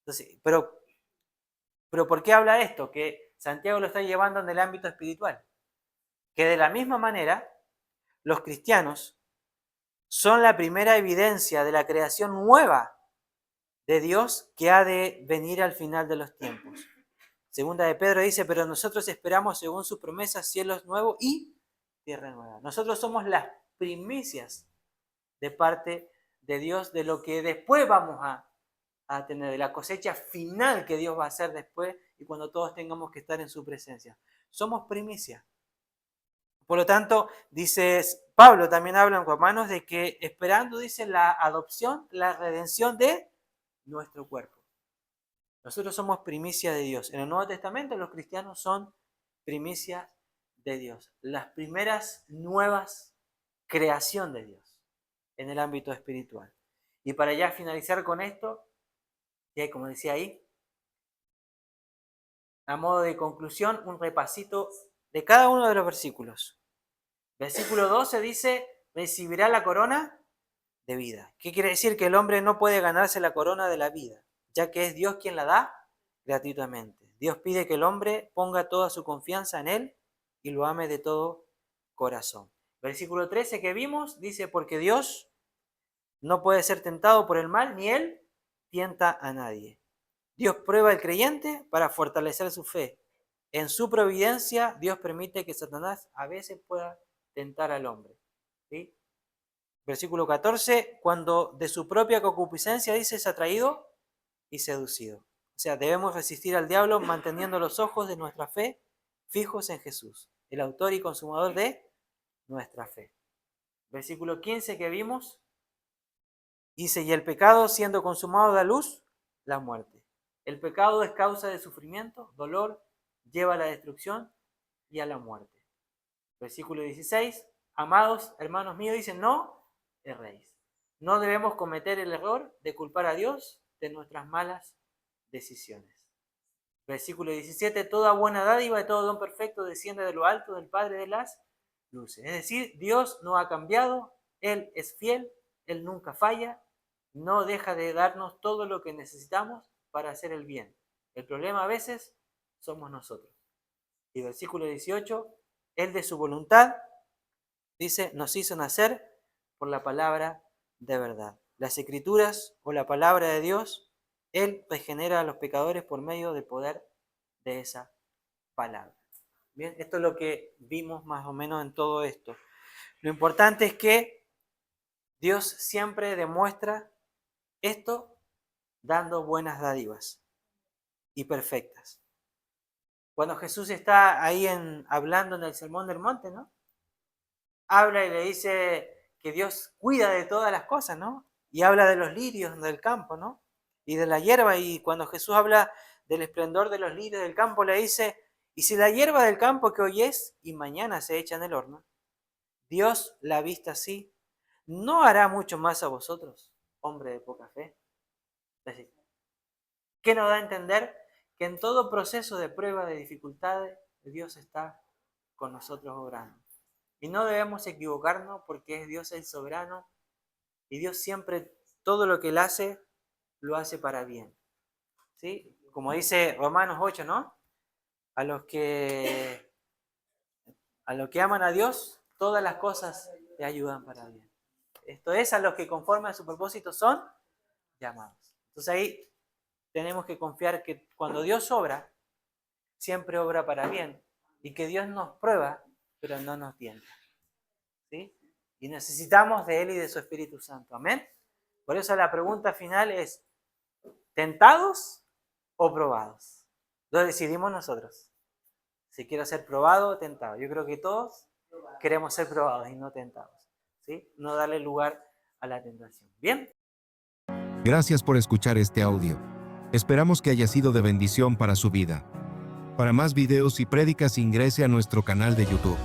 Entonces, pero ¿por qué habla esto? Que Santiago lo está llevando en el ámbito espiritual. Que de la misma manera, los cristianos son la primera evidencia de la creación nueva de Dios que ha de venir al final de los tiempos. Segunda de Pedro dice: pero nosotros esperamos, según sus promesas, cielos nuevos y tierra nueva. Nosotros somos las primicias de parte de Dios de lo que después vamos a tener, de la cosecha final que Dios va a hacer después, y cuando todos tengamos que estar en su presencia. Somos primicia. Por lo tanto, dice Pablo, también habla en Romanos, de que esperando, dice, la adopción, la redención de nuestro cuerpo. Nosotros somos primicia de Dios. En el Nuevo Testamento los cristianos son primicia de Dios. Las primeras nuevas creación de Dios en el ámbito espiritual. Y para ya finalizar con esto, y como decía ahí, a modo de conclusión, un repasito de cada uno de los versículos. Versículo 12 dice: recibirá la corona de vida. ¿Qué quiere decir? Que el hombre no puede ganarse la corona de la vida, ya que es Dios quien la da gratuitamente. Dios pide que el hombre ponga toda su confianza en Él y lo ame de todo corazón. Versículo 13 que vimos dice: porque Dios no puede ser tentado por el mal, ni Él tienta a nadie. Dios prueba al creyente para fortalecer su fe. En su providencia, Dios permite que Satanás a veces pueda tentar al hombre. ¿Sí? Versículo 14, cuando de su propia concupiscencia, dice, es atraído y seducido. O sea, debemos resistir al diablo manteniendo los ojos de nuestra fe fijos en Jesús. el autor y consumador de nuestra fe. Versículo 15 que vimos, dice, y el pecado siendo consumado da luz, la muerte. El pecado es causa de sufrimiento, dolor, lleva a la destrucción y a la muerte. Versículo 16, amados hermanos míos, dice, no erréis. No debemos cometer el error de culpar a Dios de nuestras malas decisiones. Versículo 17, toda buena dádiva y todo don perfecto desciende de lo alto del Padre de las luces. Es decir, Dios no ha cambiado, Él es fiel, Él nunca falla, no deja de darnos todo lo que necesitamos para hacer el bien. El problema a veces somos nosotros. Y versículo 18, Él de su voluntad, dice, nos hizo nacer por la palabra de verdad. Las Escrituras o la palabra de Dios, Él regenera a los pecadores por medio del poder de esa palabra. Bien, esto es lo que vimos más o menos en todo esto. Lo importante es que Dios siempre demuestra esto dando buenas dádivas y perfectas. Cuando Jesús está ahí hablando en el Sermón del Monte, ¿no? Habla y le dice que Dios cuida de todas las cosas, ¿no? Y habla de los lirios del campo, ¿no? Y de la hierba, y cuando Jesús habla del esplendor de los lirios del campo, le dice, y si la hierba del campo que hoy es y mañana se echa en el horno, Dios la vista así, ¿no hará mucho más a vosotros, hombre de poca fe? Es decir, ¿qué nos da a entender? Que en todo proceso de prueba, de dificultades, Dios está con nosotros obrando. Y no debemos equivocarnos porque es Dios el soberano y Dios siempre, todo lo que Él hace, lo hace para bien. ¿Sí? Como dice Romanos 8, ¿no? A los que aman a Dios, todas las cosas te ayudan para bien. Esto es, a los que conforme a su propósito son llamados. Entonces ahí tenemos que confiar que cuando Dios obra, siempre obra para bien y que Dios nos prueba, pero no nos tienta. ¿Sí? Y necesitamos de Él y de su Espíritu Santo. Amén. Por eso la pregunta final es, ¿tentados o probados? Lo decidimos nosotros. Si quiero ser probado o tentado. Yo creo que todos queremos ser probados y no tentados. ¿Sí? No darle lugar a la tentación. ¿Bien? Gracias por escuchar este audio. Esperamos que haya sido de bendición para su vida. Para más videos y prédicas ingrese a nuestro canal de YouTube.